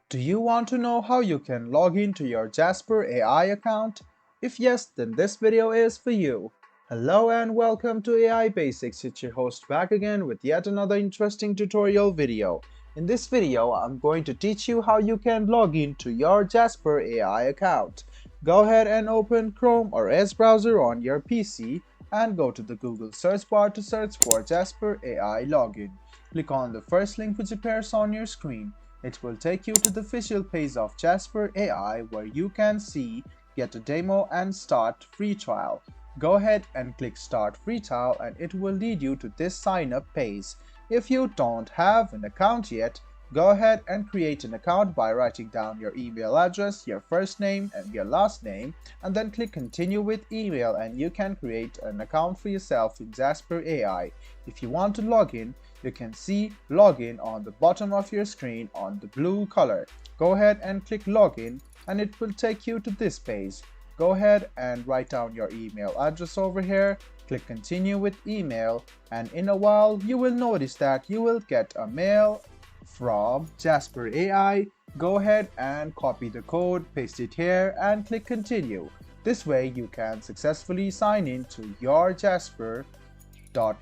Do you want to know how you can log into your Jasper AI account? If yes, then this video is for you. Hello and welcome to AI Basics. It's your host back again with yet another interesting tutorial video. In this video, I'm going to teach you how you can log into your Jasper AI account. Go ahead and open Chrome or Edge browser on your PC and go to the Google search bar to search for Jasper AI login. Click on the first link which appears on your screen. It will take you to the official page of Jasper AI where you can see Get a Demo and Start Free Trial. Go ahead and click Start Free Trial and it will lead you to this sign up page. If you don't have an account yet, go ahead and create an account by writing down your email address, your first name and your last name, and then click Continue with Email and you can create an account for yourself in Jasper AI. If you want to log in, you can see Login on the bottom of your screen on the blue color. Go ahead and click Login and it will take you to this page. Go ahead and write down your email address over here, click Continue with Email, and in a while you will notice that you will get a mail from Jasper AI. Go ahead and copy the code, paste it here and click Continue. This way you can successfully sign in to your Jasper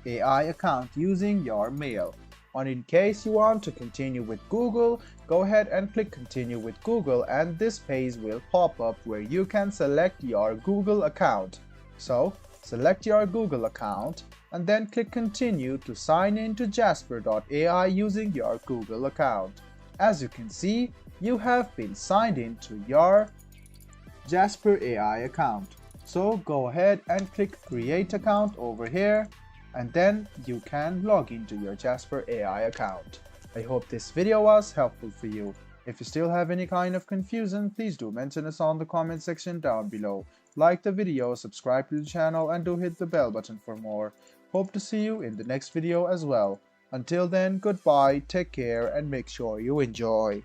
AI account using your mail. And in case you want to continue with Google, go ahead and click Continue with Google and this page will pop up where you can select your Google account. So select your Google account and then click Continue to sign in to Jasper.ai using your Google account. As you can see, you have been signed in to your Jasper AI account. So go ahead and click Create Account over here and then you can log into your Jasper AI account. I hope this video was helpful for you. If you still have any kind of confusion, please do mention us on the comment section down below. Like the video, subscribe to the channel and do hit the bell button for more. Hope to see you in the next video as well. Until then, goodbye, take care and make sure you enjoy.